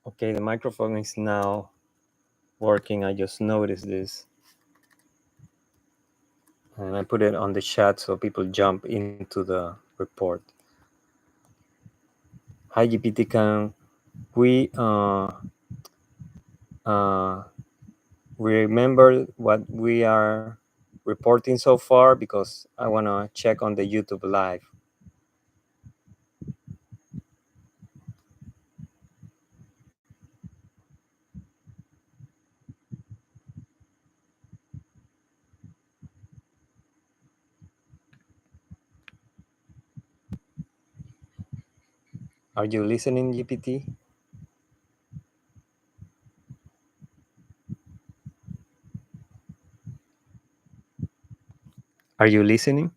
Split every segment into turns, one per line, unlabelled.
Okay, the microphone is now working. I just noticed this. And I put it on the chat so people jump into the report. Hi, GPT, can we uh, remember what we are reporting so far? Because I want to check on the YouTube live. Are you listening, GPT? Are you listening?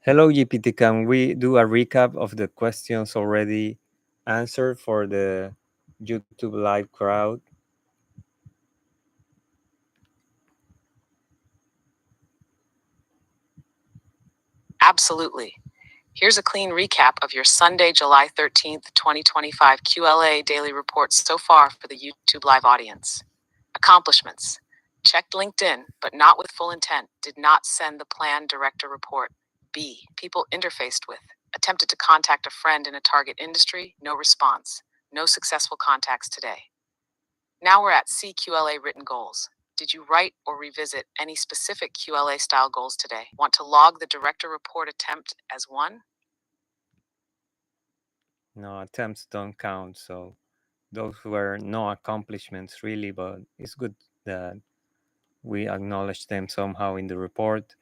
Hello, GPT. Can we do a recap of the questions already answered for the YouTube live crowd?
Absolutely. Here's a clean recap of your Sunday, July 13th, 2025 QLA daily reports so far for the YouTube Live audience. Accomplishments. Checked LinkedIn, but not with full intent. Did not send the planned director report. B. People interfaced with. Attempted to contact a friend in a target industry. No response. No successful contacts today. Now we're at CQLA written goals. Did you write or revisit any specific QLA style goals today? Want to log the director report attempt as one?
No, attempts don't count. So those were no accomplishments really, but it's good that we acknowledge them somehow in the report.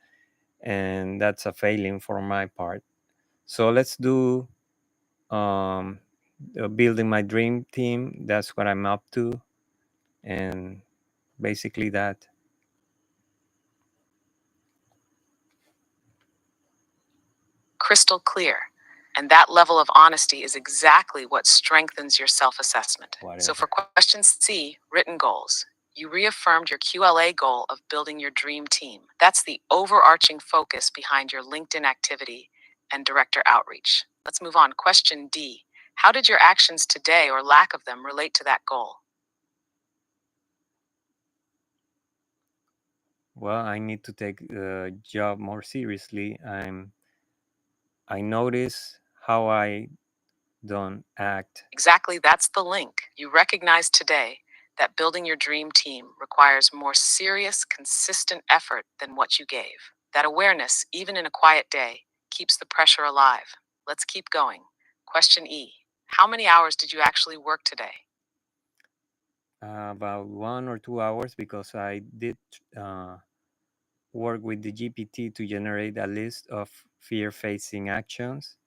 And that's a failing for my part. So let's do building my dream team. That's what I'm up to. And basically that.
Crystal clear. And that level of honesty is exactly what strengthens your self assessment. So, for question C, written goals, you reaffirmed your QLA goal of building your dream team. That's the overarching focus behind your LinkedIn activity and director outreach. Let's move on. Question D, how did your actions today or lack of them relate to that goal?
Well, I need to take the job more seriously. I notice how I don't act.
Exactly, that's the link. You recognize today that building your dream team requires more serious, consistent effort than what you gave. That awareness, even in a quiet day, keeps the pressure alive. Let's keep going. Question E, how many hours did you actually work today?
About 1 or 2 hours because I did work with the GPT to generate a list of fear-facing actions.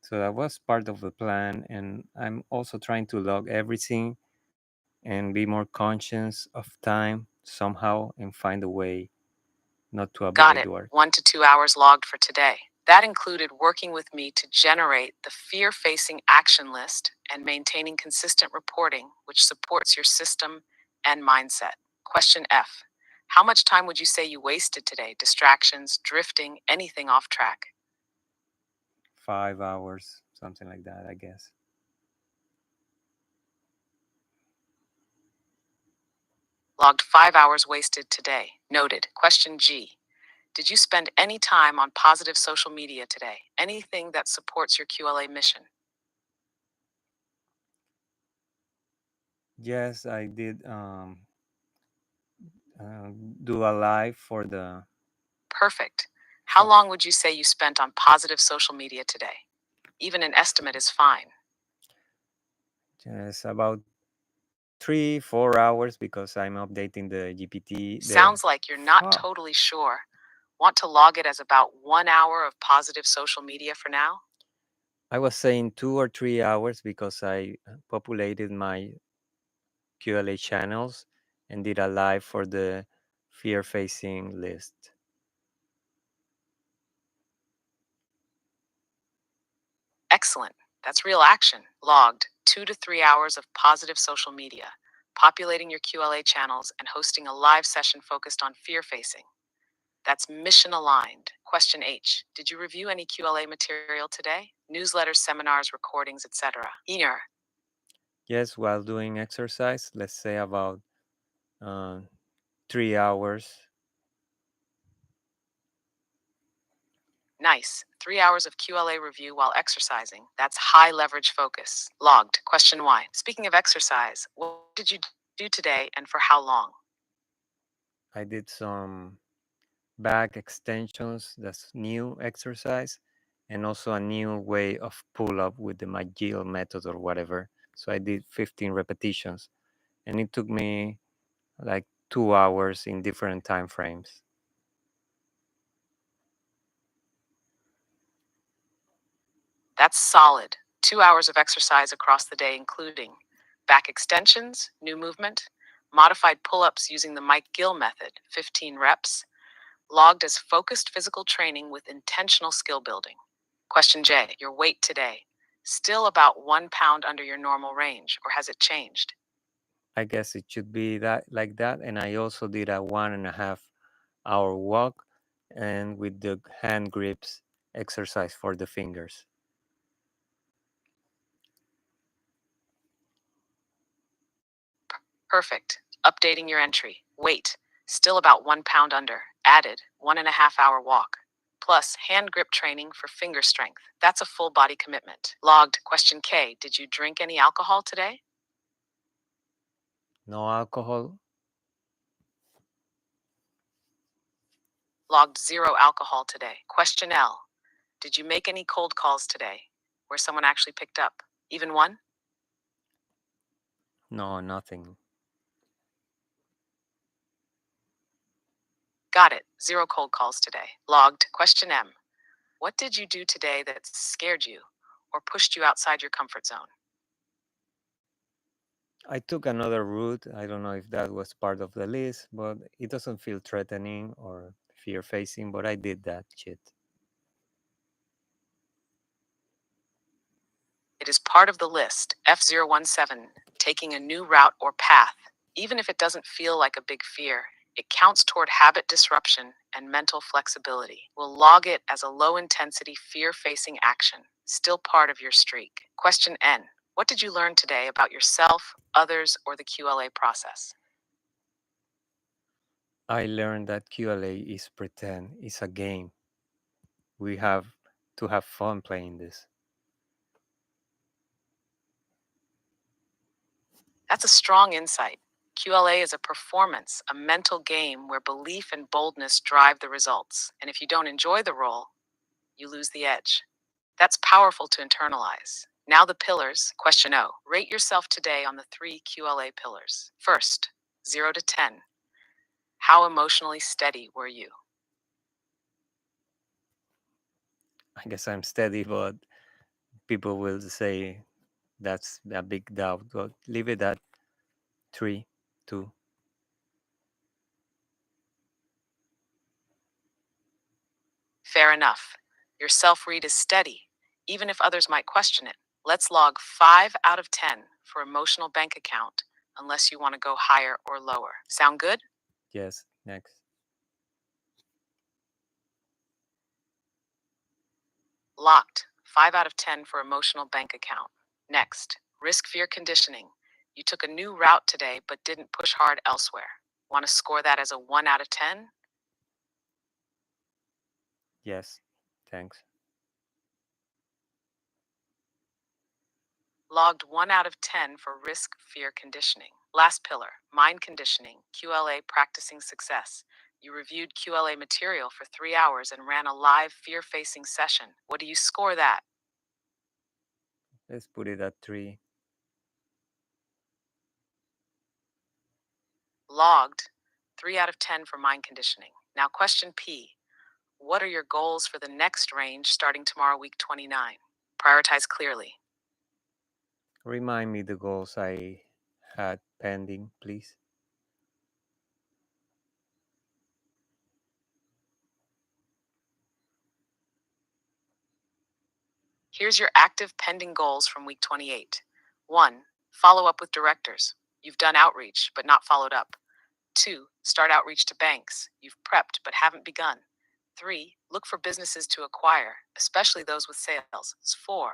So that was part of the plan, and I'm also trying to log everything and be more conscious of time somehow and find a way not to
Got
avoid
it.
work.
1 to 2 hours logged for today. That included working with me to generate the fear facing action list and maintaining consistent reporting, which supports your system and mindset. Question F, how much time would you say you wasted today? Distractions, drifting, anything off track?
5 hours, something like that, I guess.
Logged 5 hours wasted today. Noted. Question G, did you spend any time on positive social media today? Anything that supports your QLA mission?
Yes, I did do a live for the
Perfect. How long would you say you spent on positive social media today? Even an estimate is fine.
just about 3 4 hours because I'm updating the GPT.
Sounds like you're not
Fuck.
totally sure. Want to log it as about 1 hour of positive social media for now?
I was saying 2 or 3 hours because I populated my QLA channels and did a live for the fear facing list.
Excellent. That's real action. Logged 2 to 3 hours of positive social media, populating your QLA channels, and hosting a live session focused on fear facing. That's mission aligned. Question H. Did you review any QLA material today? Newsletters, seminars, recordings, etc. Ener.
Yes, while doing exercise, let's say about uh, 3 hours.
Nice. 3 hours of QLA review while exercising. That's high leverage focus. Logged. Question Y. Speaking of exercise, what did you do today and for how long?
I did some back extensions, that's new exercise, and also a new way of pull up with the McGill method or whatever. So I did 15 repetitions, and it took me like 2 hours in different time frames.
That's solid. 2 hours of exercise across the day, including back extensions, new movement, modified pull ups using the Mike Gill method, 15 reps, logged as focused physical training with intentional skill building. Question J. Your weight today. Still about 1 pound under your normal range, or has it changed?
I guess it should be that like that. And I also did a 1.5 hour walk and with the hand grips exercise for the fingers.
Perfect. Updating your entry. Weight. Still about 1 pound under. Added 1.5 hour walk. Plus hand grip training for finger strength. That's a full body commitment. Logged. Question K. Did you drink any alcohol today?
No alcohol.
Logged 0 alcohol today. Question L. Did you make any cold calls today where someone actually picked up? Even one?
No, nothing.
Got it. 0 cold calls today. Logged. Question M. What did you do today that scared you or pushed you outside your comfort zone?
I took another route. I don't know if that was part of the list, but it doesn't feel threatening or fear facing, but I did that shit.
It is part of the list, F017, taking a new route or path. Even if it doesn't feel like a big fear, it counts toward habit disruption and mental flexibility. We'll log it as a low intensity, fear facing action, still part of your streak. Question N. What did you learn today about yourself, others, or the QLA process?
I learned that QLA is pretend, it's a game. We have to have fun playing this.
That's a strong insight. QLA is a performance, a mental game where belief and boldness drive the results. And if you don't enjoy the role, you lose the edge. That's powerful to internalize. Now the pillars. Question O. Rate yourself today on the 3 QLA pillars. First, 0 to 10. How emotionally steady were you?
I guess I'm steady, but people will say that's a big doubt. But leave it at 3, 2.
Fair enough. Your self read is steady, even if others might question it. Let's log 5 out of 10 for emotional bank account, unless you want to go higher or lower. Sound good?
Yes, next.
Locked. 5 out of 10 for emotional bank account. Next, risk fear conditioning. You took a new route today but didn't push hard elsewhere. Want to score that as a 1 out of 10?
Yes, thanks.
Logged 1 out of 10 for risk fear conditioning. Last pillar, mind conditioning, QLA practicing success. You reviewed QLA material for 3 hours and ran a live fear facing session. What do you score that?
Let's put it at 3.
Logged 3 out of 10 for mind conditioning. Now, question P. What are your goals for the next range starting tomorrow, week 29? Prioritize clearly.
Remind me the goals I had pending, please.
Here's your active pending goals from week 28. 1. Follow up with directors. You've done outreach, but not followed up. 2. Start outreach to banks. You've prepped, but haven't begun. 3. Look for businesses to acquire, especially those with sales. 4.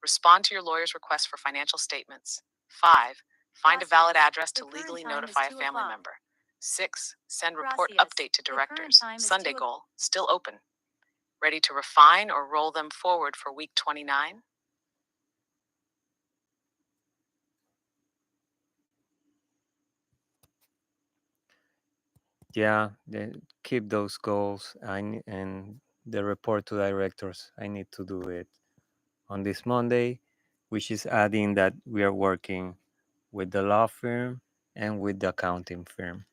Respond to your lawyer's request for financial statements. 5. Find a valid address to legally notify a family member. 6. Send report update to directors. Sunday goal, still open. Ready to refine or roll them forward for week 29?
Yeah, keep those goals. And the report to directors. I need to do it on this Monday, which is adding that we are working with the law firm and with the accounting firm.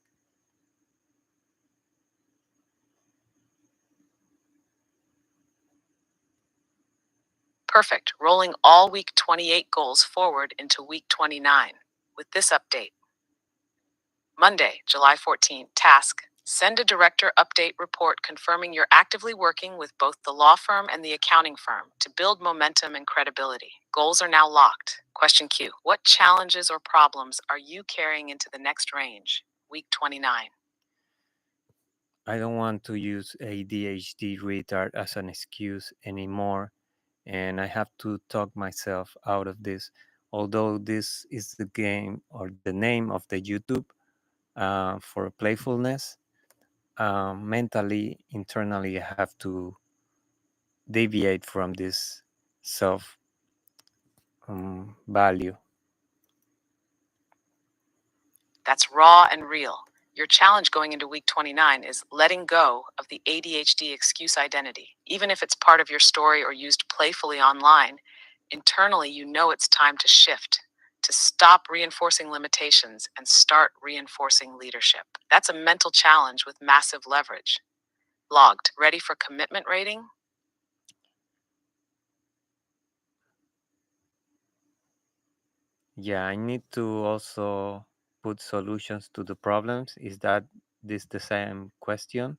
Perfect. Rolling all week 28 goals forward into week 29 with this update. Monday, July 14th, task. Send a director update report confirming you're actively working with both the law firm and the accounting firm to build momentum and credibility. Goals are now locked. Question Q. What challenges or problems are you carrying into the next range? Week 29.
I don't want to use ADHD retard as an excuse anymore, and I have to talk myself out of this. Although this is the game or the name of the YouTube for playfulness, mentally, internally, I have to deviate from this self value.
That's raw and real. Your challenge going into week 29 is letting go of the ADHD excuse identity. Even if it's part of your story or used playfully online, internally you know it's time to shift, to stop reinforcing limitations and start reinforcing leadership. That's a mental challenge with massive leverage. Logged. Ready for commitment rating?
Yeah, I need to also put solutions to the problems. Is that this the same question?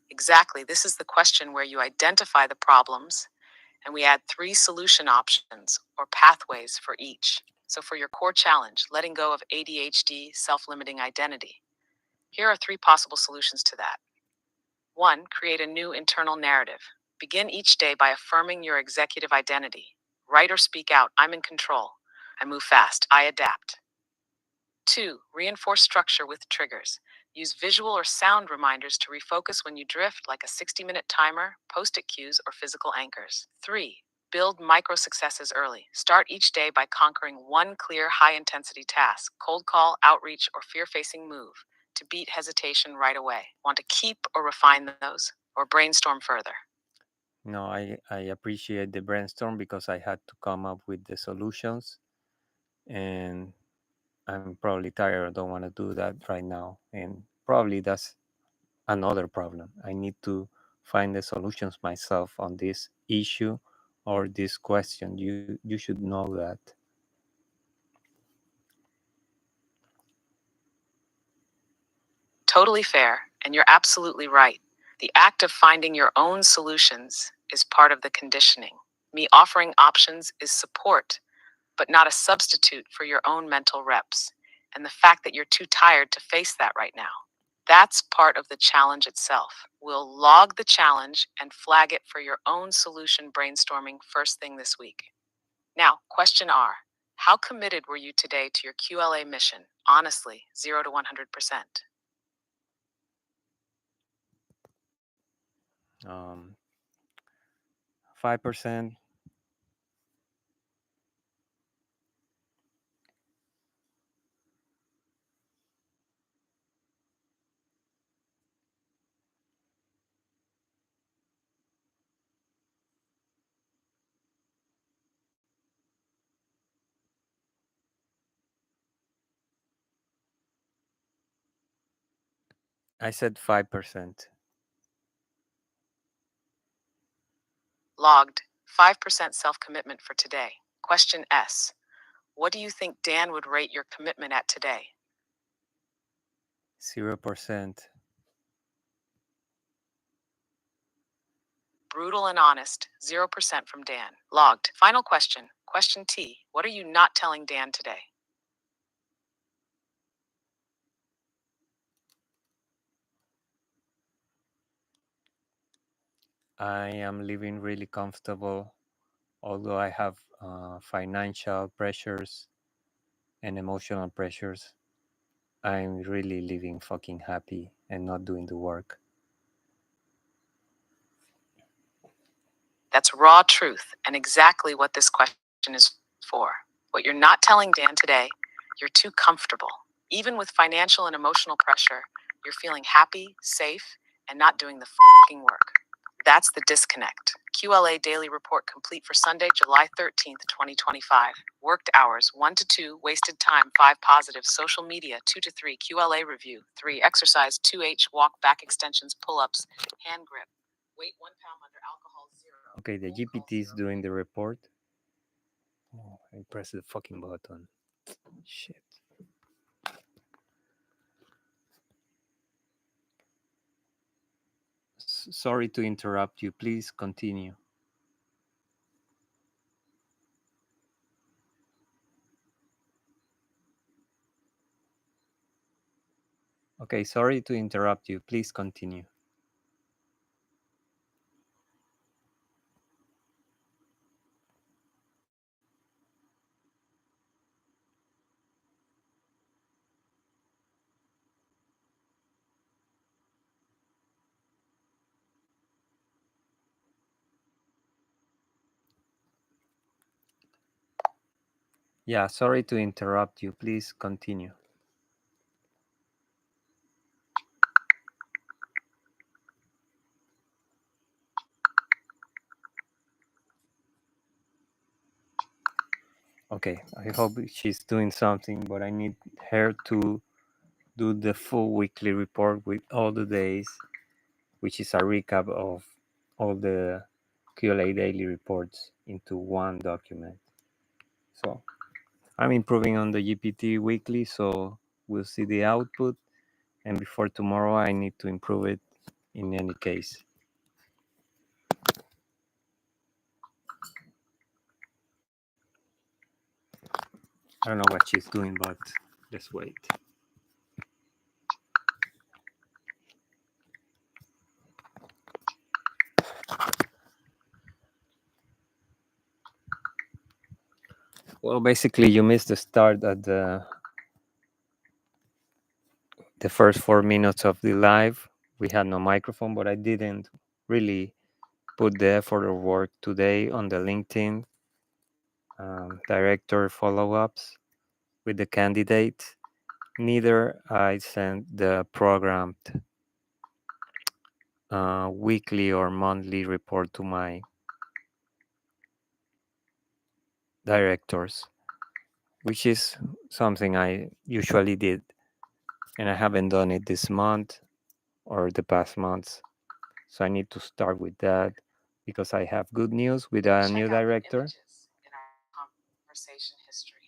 Exactly. This is the question where you identify the problems and we add 3 solution options or pathways for each. So, for your core challenge, letting go of ADHD self limiting identity, here are 3 possible solutions to that. 1. Create a new internal narrative. Begin each day by affirming your executive identity. Write or speak out, I'm in control. I move fast. I adapt. 2. Reinforce structure with triggers. Use visual or sound reminders to refocus when you drift, like a 60-minute timer, post it cues, or physical anchors. 3. Build micro successes early. Start each day by conquering one clear, high intensity task, cold call, outreach, or fear facing move to beat hesitation right away. Want to keep or refine those, or brainstorm further?
No, I appreciate the brainstorm because I had to come up with the solutions, and I'm probably tired. I don't want to do that right now. And probably that's another problem. I need to find the solutions myself on this issue or this question. You should know that.
Totally fair, and you're absolutely right. The act of finding your own solutions is part of the conditioning. Me offering options is support, but not a substitute for your own mental reps. And the fact that you're too tired to face that right now. That's part of the challenge itself. We'll log the challenge and flag it for your own solution brainstorming first thing this week. Now, question R. How committed were you today to your QLA mission? Honestly, 0 to 100%.
5%. I said 5%.
Logged. 5% self commitment for today. Question S. What do you think Dan would rate your commitment at today?
0%.
Brutal and honest, 0% from Dan. Logged. Final question. Question T. What are you not telling Dan today?
I am living really comfortable, although I have financial pressures and emotional pressures. I'm really living fucking happy and not doing the work.
That's raw truth and exactly what this question is for. What you're not telling Dan today, you're too comfortable. Even with financial and emotional pressure, you're feeling happy, safe, and not doing the fucking work. That's the disconnect. QLA Daily Report complete for Sunday, July 13th, 2025. Worked hours 1 to 2, wasted time 5, positive social media 2 to 3, QLA review 3, exercise 2H, walk back extensions, pull ups, hand grip, weight 1 pound under alcohol 0.
Okay, the GPT is doing the report. Oh, I pressed the fucking button. Shit. Sorry to interrupt you. Please continue. Okay, sorry to interrupt you. Please continue. Yeah, sorry to interrupt you. Please continue. Okay, I hope she's doing something, but I need her to do the full weekly report with all the days, which is a recap of all the QLA daily reports into one document. So I'm improving on the GPT weekly, so we'll see the output. And before tomorrow, I need to improve it in any case. I don't know what she's doing, but let's wait. Well, basically, you missed the start at the first 4 minutes of the live. We had no microphone, but I didn't really put the effort or work today on the LinkedIn director follow-ups with the candidate. Neither I sent the programmed weekly or monthly report to my directors, which is something I usually did, and I haven't done it this month or the past months. So I need to start with that because I have good news with a new director.
In our conversation history.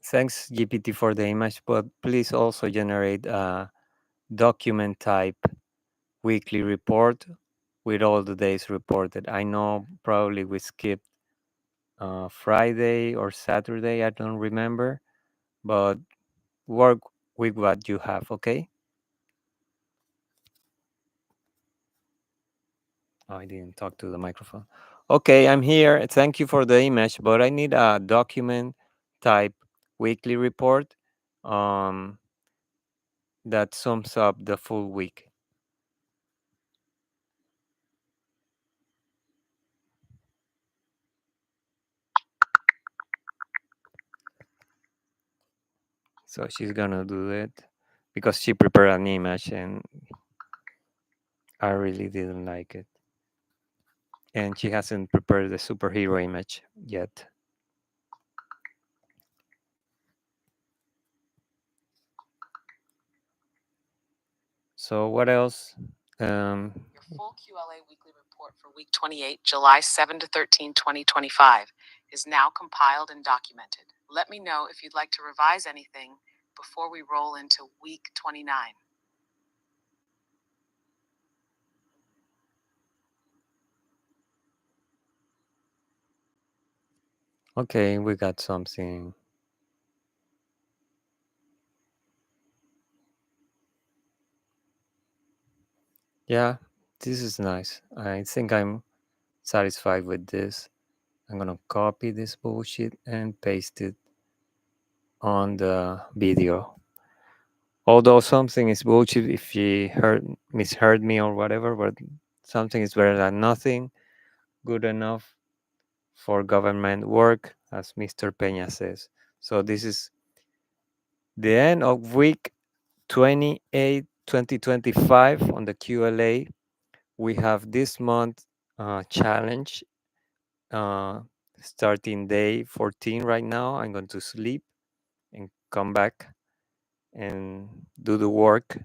Thanks GPT for the image, but please also generate a document type weekly report with all the days reported. I know probably we skipped Friday or Saturday, I don't remember, but work with what you have, okay? Oh, I didn't talk to the microphone. Okay, I'm here. Thank you for the image, but I need a document type weekly report that sums up the full week. So she's gonna do it because she prepared an image and I really didn't like it. And she hasn't prepared the superhero image yet. So what else?
Your full QLA weekly report for week 28, July 7 to 13, 2025, is now compiled and documented. Let me know if you'd like to revise anything before we roll into week 29.
Okay, we got something. Yeah, this is nice. I think I'm satisfied with this. I'm gonna copy this bullshit and paste it on the video. Although something is bullshit if she misheard me or whatever, but something is better than nothing. Good enough for government work, as Mr. Peña says. So this is the end of week 28, 2025 on the QLA. We have this month challenge uh, starting day 14 right now. I'm going to sleep and come back and do the work.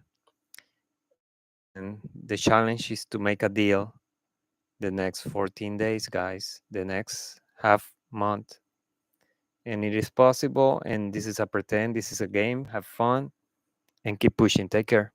And the challenge is to make a deal the next 14 days, guys, the next half month. And it is possible. And this is a pretend, this is a game. Have fun and keep pushing. Take care.